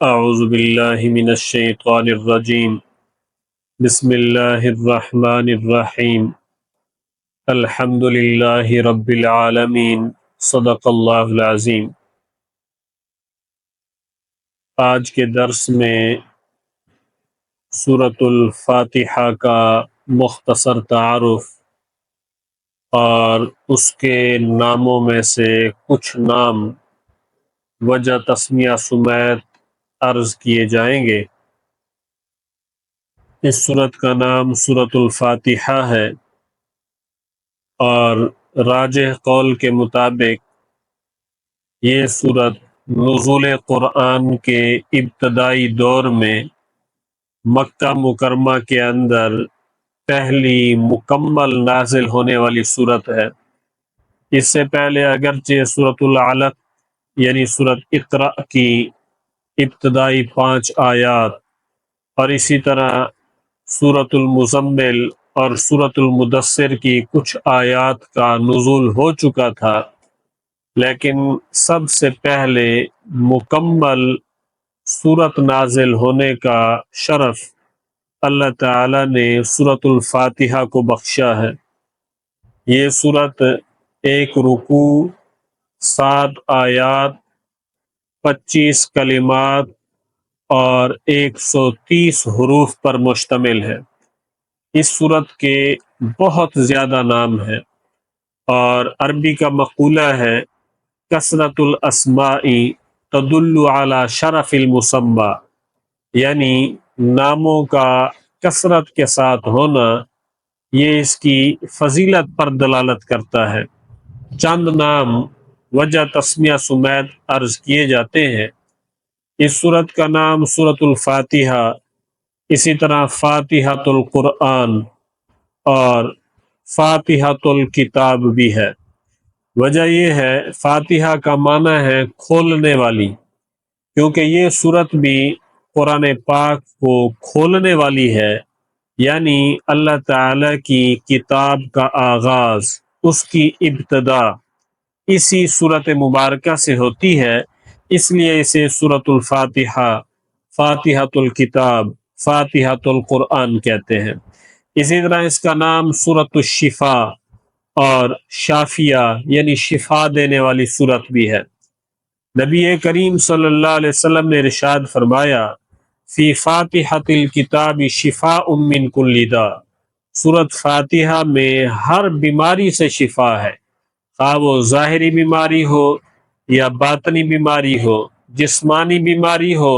اعوذ باللہ من الشیطان الرجیم بسم اللہ الرحمن الرحیم الحمد للہ رب العالمین صدق اللہ العظیم۔ آج کے درس میں سورۃ الفاتحہ کا مختصر تعارف اور اس کے ناموں میں سے کچھ نام وجہ تسمیہ سمیت عرض کیے جائیں گے۔ اس سورت کا نام سورۃ الفاتحہ ہے اور راجح قول کے مطابق یہ سورت نزول قرآن کے ابتدائی دور میں مکہ مکرمہ کے اندر پہلی مکمل نازل ہونے والی سورت ہے۔ اس سے پہلے اگرچہ سورۃ العلق یعنی سورت اقرأ کی ابتدائی 5 آیات اور اسی طرح سورۃ المزمل اور سورۃ المدثر کی کچھ آیات کا نزول ہو چکا تھا، لیکن سب سے پہلے مکمل سورت نازل ہونے کا شرف اللہ تعالی نے سورۃ الفاتحہ کو بخشا ہے۔ یہ سورت 1 رکوع، 7 آیات، 25 کلمات اور 130 حروف پر مشتمل ہے۔ اس سورت کے بہت زیادہ نام ہیں اور عربی کا مقولہ ہے کثرت الاسماء تدل علی شرف المسمى، یعنی ناموں کا کثرت کے ساتھ ہونا یہ اس کی فضیلت پر دلالت کرتا ہے۔ چند نام وجہ تسمیہ سمیت عرض کیے جاتے ہیں۔ اس سورت کا نام سورۃ الفاتحہ، اسی طرح فاتحۃ القرآن اور فاتحۃ الکتاب بھی ہے۔ وجہ یہ ہے فاتحہ کا معنی ہے کھولنے والی، کیونکہ یہ سورت بھی قرآن پاک کو کھولنے والی ہے، یعنی اللہ تعالی کی کتاب کا آغاز، اس کی ابتدا اسی سورت مبارکہ سے ہوتی ہے، اس لیے اسے سورۃ الفاتحہ، فاتحۃ الکتاب، فاتحۃ القرآن کہتے ہیں۔ اسی طرح اس کا نام سورۃ الشفاء اور شافیہ یعنی شفا دینے والی سورت بھی ہے۔ نبی کریم صلی اللہ علیہ وسلم نے ارشاد فرمایا فی فاتحۃ الکتاب شفاء من کل داء، سورت فاتحہ میں ہر بیماری سے شفا ہے، خواہ وہ ظاہری بیماری ہو یا باطنی بیماری ہو، جسمانی بیماری ہو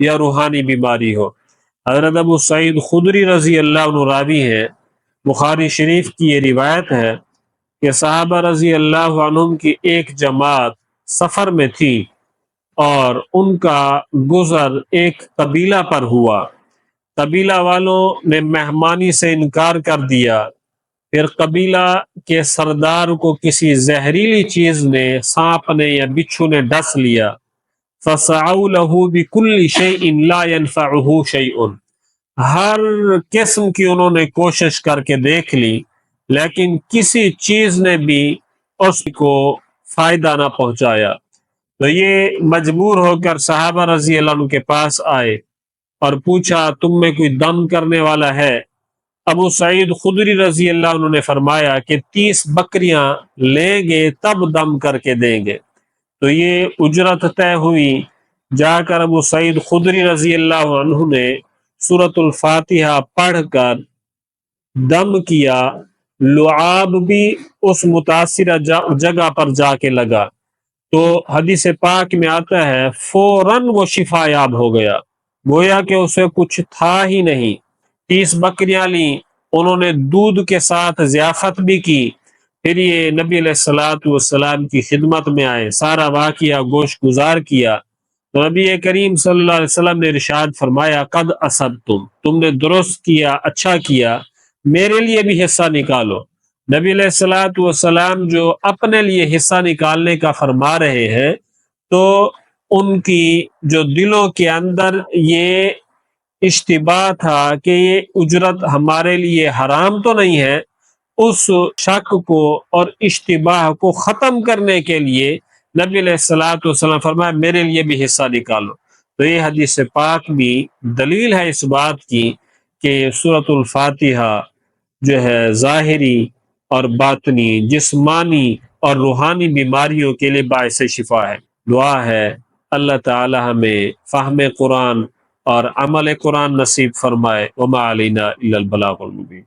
یا روحانی بیماری ہو۔ حضرت ابو سعید خدری رضی اللہ عنہ راوی ہیں، بخاری شریف کی یہ روایت ہے کہ صحابہ رضی اللہ عنہم کی ایک جماعت سفر میں تھی اور ان کا گزر ایک قبیلہ پر ہوا۔ قبیلہ والوں نے مہمانی سے انکار کر دیا، پھر قبیلہ کے سردار کو کسی زہریلی چیز نے، سانپ نے یا بچھو نے ڈس لیا۔ فَسَعَوْا لَهُ بِكُلِّ شَيْءٍ لَا يَنْفَعُهُ شَيْءٌ، ہر قسم کی انہوں نے کوشش کر کے دیکھ لی، لیکن کسی چیز نے بھی اس کو فائدہ نہ پہنچایا۔ تو یہ مجبور ہو کر صحابہ رضی اللہ عنہ کے پاس آئے اور پوچھا تم میں کوئی دم کرنے والا ہے؟ ابو سعید خدری رضی اللہ عنہ نے فرمایا کہ 30 بکریاں لیں گے تب دم کر کے دیں گے۔ تو یہ اجرت طے ہوئی۔ جا کر ابو سعید خدری رضی اللہ عنہ نے سورۃ الفاتحہ پڑھ کر دم کیا، لعاب بھی اس متاثرہ جگہ پر جا کے لگا، تو حدیث پاک میں آتا ہے فوراً وہ شفا یاب ہو گیا، گویا کہ اسے کچھ تھا ہی نہیں۔ 30 بکریاں لیں، انہوں نے دودھ کے ساتھ ضیافت بھی کی، پھر یہ نبی علیہ الصلوۃ والسلام کی خدمت میں آئے، سارا واقعہ گوش گزار کیا۔ تو نبی کریم صلی اللہ علیہ وسلم نے ارشاد فرمایا قد اصبتم، تم نے درست کیا، اچھا کیا، میرے لیے بھی حصہ نکالو۔ نبی علیہ الصلوۃ والسلام جو اپنے لیے حصہ نکالنے کا فرما رہے ہیں، تو ان کی جو دلوں کے اندر یہ اشتباہ تھا کہ یہ اجرت ہمارے لیے حرام تو نہیں ہے، اس شک کو اور اشتباہ کو ختم کرنے کے لیے نبی علیہ الصلوۃ والسلام فرمایا میرے لیے بھی حصہ نکالو۔ تو یہ حدیث پاک بھی دلیل ہے اس بات کی کہ سورۃ الفاتحہ جو ہے ظاہری اور باطنی، جسمانی اور روحانی بیماریوں کے لیے باعث شفا ہے۔ دعا ہے اللہ تعالی ہمیں فہم قرآن اور عمل قرآن نصیب فرمائے۔ وما علینا الا البلاغ المبین۔